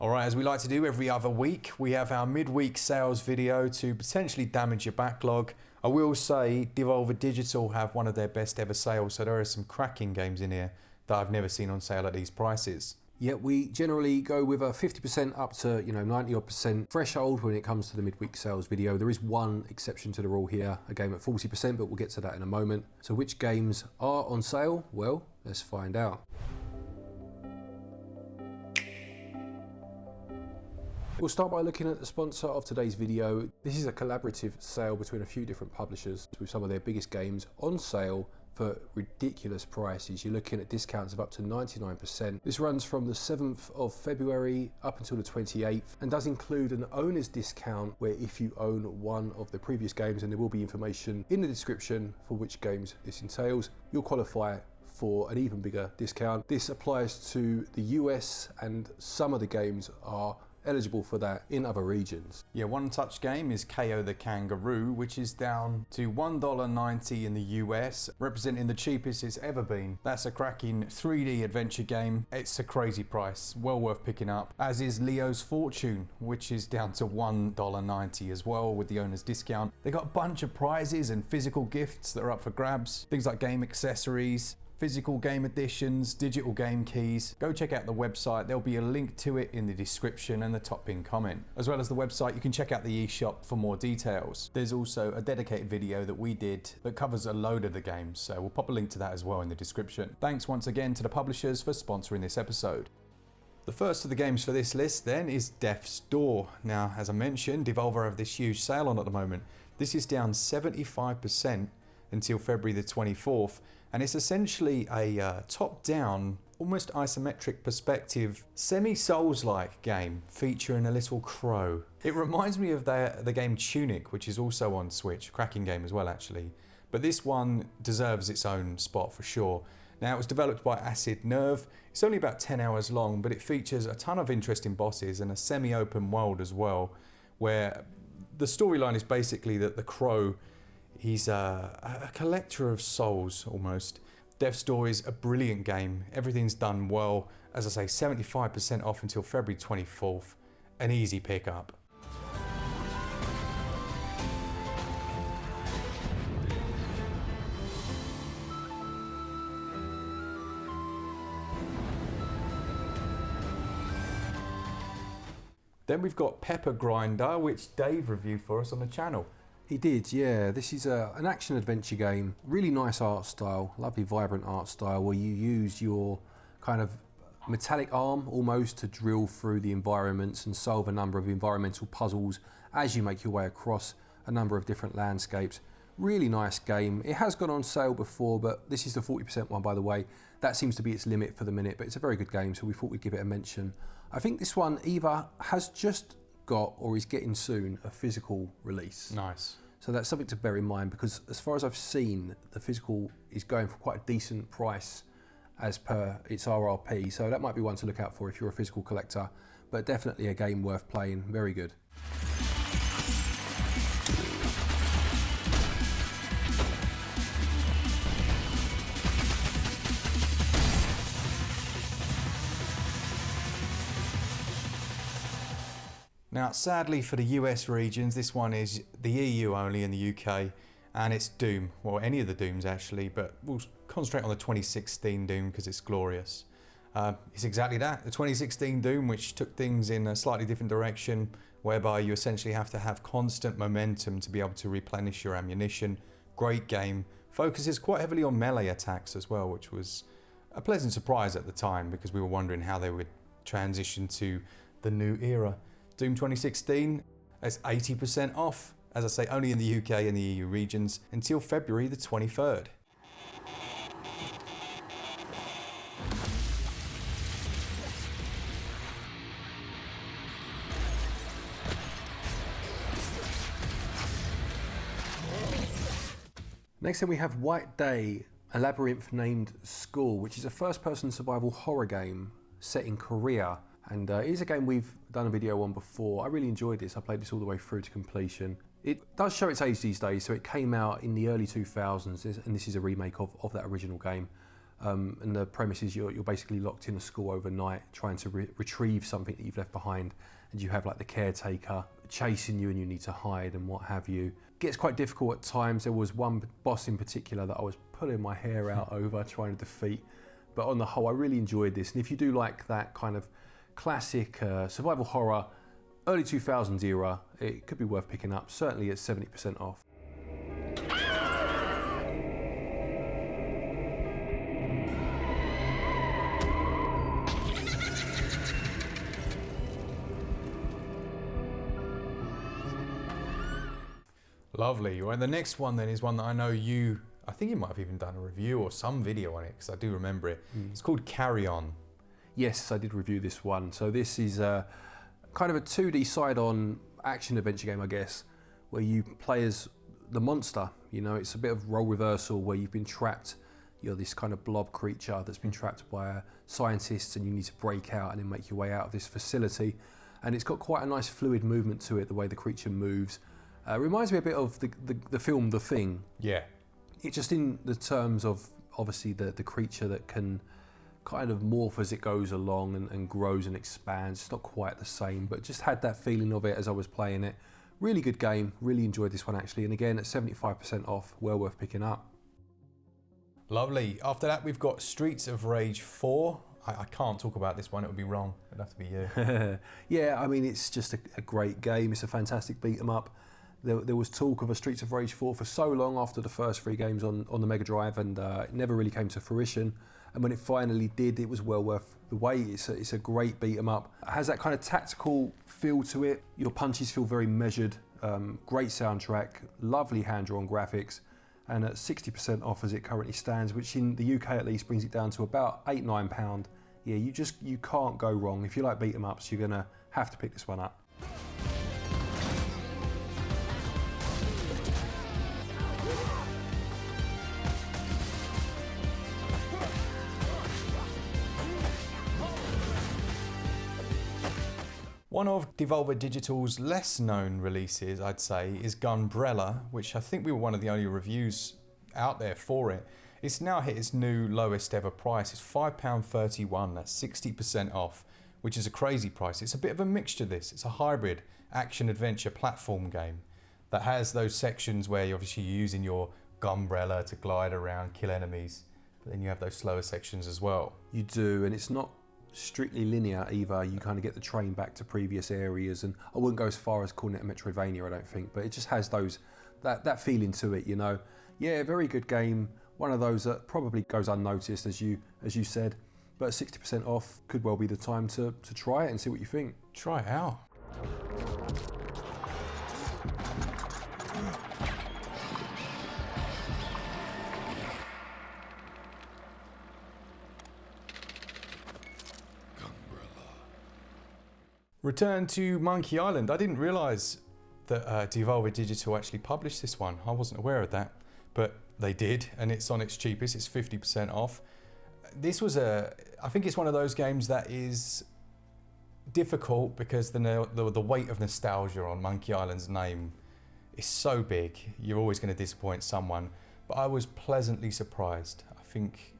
Alright, as we like to do every other week, we have our midweek sales video to potentially damage your backlog. I will say Devolver Digital have one of their best ever sales, so there are some cracking games in here that I've never seen on sale at these prices. Yeah, we generally go with a 50% up to 90 odd percent threshold when it comes to the midweek sales video. There is one exception to the rule here, a game at 40%, but we'll get to that in a moment. So which games are on sale? Well, let's find out. We'll start by looking at the sponsor of today's video. This is a collaborative sale between a few different publishers with some of their biggest games on sale for ridiculous prices. You're looking at discounts of up to 99%. This runs from the 7th of February up until the 28th and does include an owner's discount where if you own one of the previous games, and there will be information in the description for which games this entails, you'll qualify for an even bigger discount. This applies to the US and some of the games are eligible for that in other regions. Yeah, one such game is KO the Kangaroo, which is down to $1.90 in the US, representing the cheapest it's ever been. That's a cracking 3D adventure game. It's a crazy price, well worth picking up, as is Leo's Fortune, which is down to $1.90 as well with the owner's discount. They got a bunch of prizes and physical gifts that are up for grabs, things like game accessories, physical game editions, digital game keys. Go check out the website. There'll be a link to it in the description and the top pinned comment. As well as the website, you can check out the eShop for more details. There's also a dedicated video that we did that covers a load of the games, so we'll pop a link to that as well in the description. Thanks once again to the publishers for sponsoring this episode. The first of the games for this list then is Death's Door. Now, as I mentioned, Devolver have this huge sale on at the moment. This is down 75% until February the 24th. And it's essentially a top-down, almost isometric perspective, semi-Souls-like game featuring a little crow. It reminds me of the game Tunic, which is also on Switch, cracking game as well actually. But this one deserves its own spot for sure. Now, it was developed by Acid Nerve. It's only about 10 hours long, but it features a ton of interesting bosses and a semi-open world as well, where the storyline is basically that the crow, he's a collector of souls almost. Death's Door is a brilliant game. Everything's done well. As I say, 75% off until February 24th. An easy pickup. Then we've got Pepper Grinder, which Dave reviewed for us on the channel. He did, yeah. This is an action adventure game. Really nice art style, lovely vibrant art style where you use your kind of metallic arm almost to drill through the environments and solve a number of environmental puzzles as you make your way across a number of different landscapes. Really nice game. It has gone on sale before, but this is the 40% one, by the way. That seems to be its limit for the minute, but it's a very good game, so we thought we'd give it a mention. I think this one either has just got or is getting soon a physical release. Nice. So that's something to bear in mind, because as far as I've seen, the physical is going for quite a decent price as per its RRP. So that might be one to look out for if you're a physical collector, but definitely a game worth playing. Very good. Now, sadly for the US regions, this one is the EU only in the UK, and it's Doom, well, any of the Dooms actually, but we'll concentrate on the 2016 Doom because it's glorious. It's exactly that, the 2016 Doom, which took things in a slightly different direction, whereby you essentially have to have constant momentum to be able to replenish your ammunition. Great game, focuses quite heavily on melee attacks as well, which was a pleasant surprise at the time because we were wondering how they would transition to the new era. Doom 2016, that's 80% off, as I say, only in the UK and the EU regions, until February the 23rd. Next then we have White Day, a Labyrinth named School, which is a first-person survival horror game set in Korea. And it is a game we've done a video on before. I really enjoyed this. I played this all the way through to completion. It does show its age these days, so it came out in the early 2000s, and this is a remake of that original game. And the premise is you're basically locked in a school overnight trying to retrieve something that you've left behind, and you have like the caretaker chasing you and you need to hide and what have you. It gets quite difficult at times. There was one boss in particular that I was pulling my hair out over trying to defeat, but on the whole I really enjoyed this. And if you do like that kind of classic survival horror, early 2000s era, it could be worth picking up, certainly at 70% off. Lovely. Well, the next one then is one that I know I think you might have even done a review or some video on it, because I do remember it. It's called CARRION. Yes, I did review this one. So this is kind of a 2D side-on action adventure game, I guess, where you play as the monster. You know, it's a bit of role reversal where you've been trapped. You're this kind of blob creature that's been trapped by scientists, and you need to break out and then make your way out of this facility. And it's got quite a nice fluid movement to it, the way the creature moves. Reminds me a bit of the film The Thing. Yeah. It's just in the terms of, obviously, the creature that can kind of morph as it goes along and grows and expands. It's not quite the same, but just had that feeling of it as I was playing it. Really good game. Really enjoyed this one, actually. And again, at 75% off, well worth picking up. Lovely. After that, we've got Streets of Rage 4. I can't talk about this one, it would be wrong. It'd have to be you. Yeah, I mean, it's just a great game. It's a fantastic beat 'em up. There was talk of a Streets of Rage 4 for so long after the first 3 games on the Mega Drive, and it never really came to fruition. And when it finally did, it was well worth the wait. It's a great beat 'em up. It has that kind of tactical feel to it. Your punches feel very measured. Great soundtrack, lovely hand-drawn graphics, and at 60% off as it currently stands, which in the UK at least brings it down to about £8-9. Yeah, you can't go wrong. If you like beat 'em ups, you're gonna have to pick this one up. One of Devolver Digital's less known releases, I'd say, is Gunbrella, which I think we were one of the only reviews out there for it. It's now hit its new lowest ever price. It's £5.31, that's 60% off, which is a crazy price. It's a bit of a mixture, this. It's a hybrid action-adventure platform game that has those sections where you're obviously using your Gunbrella to glide around, kill enemies, but then you have those slower sections as well. You do, and it's not strictly linear either. You kind of get the train back to previous areas, and I wouldn't go as far as calling it a Metroidvania, I don't think, but it just has that feeling to it, you know. Yeah, very good game. One of those that probably goes unnoticed, as you said, but at 60% off could well be the time to try it and see what you think. Try it out. Return to Monkey Island. I didn't realise that Devolver Digital actually published this one. I wasn't aware of that, but they did, and it's on its cheapest. It's 50% off. This was I think it's one of those games that is difficult because the weight of nostalgia on Monkey Island's name is so big. You're always going to disappoint someone, but I was pleasantly surprised. I think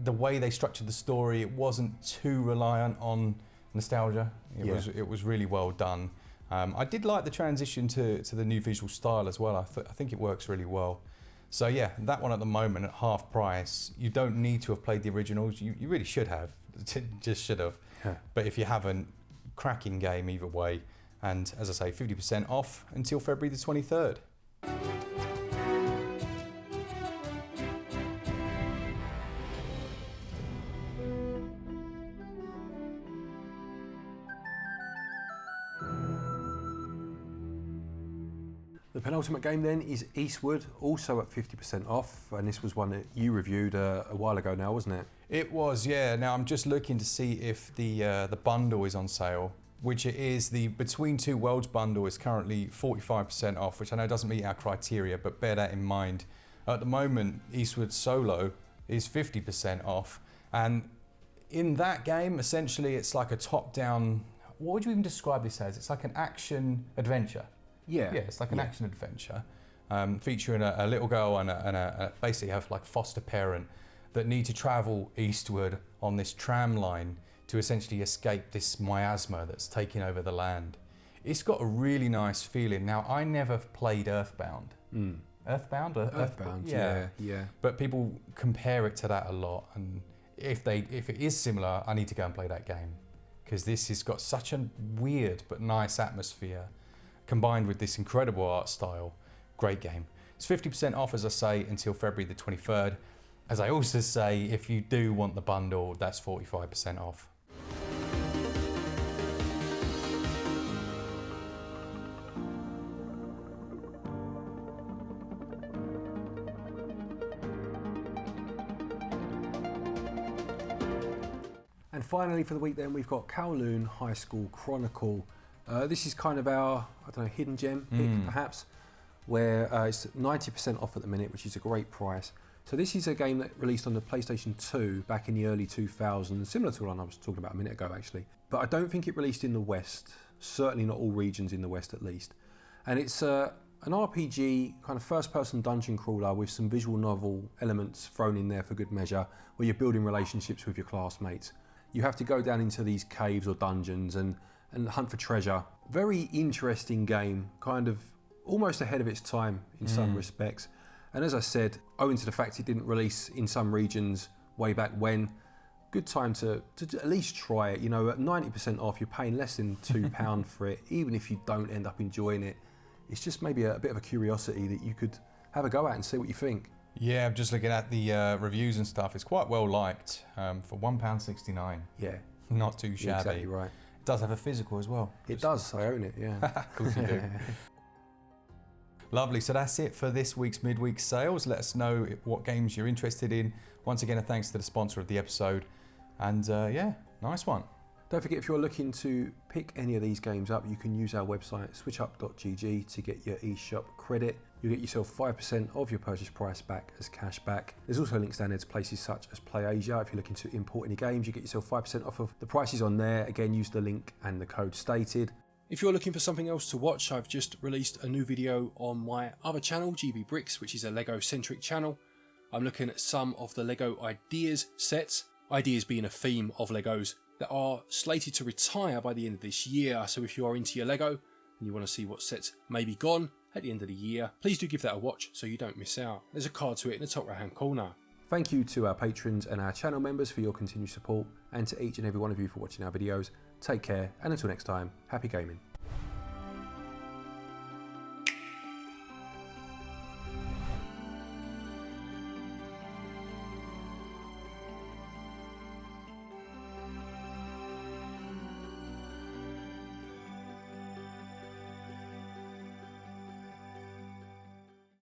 the way they structured the story, it wasn't too reliant on nostalgia. It was really well done. I did like the transition to the new visual style as well. I think it works really well. So yeah, that one at the moment at half price. You don't need to have played the originals. You really should have. Just should have. Yeah. But if you haven't, cracking game either way. And as I say, 50% off until February the 23rd. The penultimate game then is Eastward, also at 50% off, and this was one that you reviewed a while ago now, wasn't it? It was, yeah. Now I'm just looking to see if the bundle is on sale, which it is. The Between Two Worlds bundle is currently 45% off, which I know doesn't meet our criteria, but bear that in mind. At the moment, Eastward Solo is 50% off, and in that game, essentially, it's like a top-down. What would you even describe this as? It's like an action adventure. Yeah, it's like an action adventure, featuring a little girl and basically have like foster parent. that need to travel eastward on this tram line to essentially escape this miasma that's taking over the land. It's got a really nice feeling. Now, I never played Earthbound. Earthbound? Earthbound, yeah. But people compare it to that a lot, and if it is similar, I need to go and play that game, because this has got such a weird but nice atmosphere combined with this incredible art style. Great game. It's 50% off, as I say, until February the 23rd. As I also say, if you do want the bundle, that's 45% off. And finally for the week then, we've got Kowloon High School Chronicle. This is kind of our, I don't know, hidden gem pick perhaps, where it's 90% off at the minute, which is a great price. So this is a game that released on the PlayStation 2 back in the early 2000s, similar to the one I was talking about a minute ago actually. But I don't think it released in the West, certainly not all regions in the West at least. And it's an RPG, kind of first-person dungeon crawler with some visual novel elements thrown in there for good measure, where you're building relationships with your classmates. You have to go down into these caves or dungeons and hunt for treasure. Very interesting game, kind of almost ahead of its time in some respects. And as I said, owing to the fact it didn't release in some regions way back when, good time to at least try it. You know, at 90% off, you're paying less than £2 for it, even if you don't end up enjoying it. It's just maybe a bit of a curiosity that you could have a go at and see what you think. Yeah, I'm just looking at the reviews and stuff. It's quite well liked for £1.69. Yeah. Not too shabby. You're exactly right. It does have a physical as well. It does, I own it, yeah. Of course you do. Lovely, so that's it for this week's midweek sales. Let us know what games you're interested in. Once again, a thanks to the sponsor of the episode. And yeah, nice one. Don't forget, if you're looking to pick any of these games up, you can use our website, switchup.gg, to get your eShop credit. You get yourself 5% of your purchase price back as cash back. There's also links down there to places such as PlayAsia. If you're looking to import any games, you get yourself 5% off of the prices on there. Again, use the link and the code stated. If you're looking for something else to watch, I've just released a new video on my other channel, GB Bricks, which is a Lego-centric channel. I'm looking at some of the Lego Ideas sets, ideas being a theme of Legos that are slated to retire by the end of this year. So if you are into your Lego and you want to see what sets may be gone at the end of the year, please do give that a watch so you don't miss out. There's a card to it in the top right hand corner. Thank you to our patrons and our channel members for your continued support, and to each and every one of you for watching our videos. Take care, and until next time, happy gaming.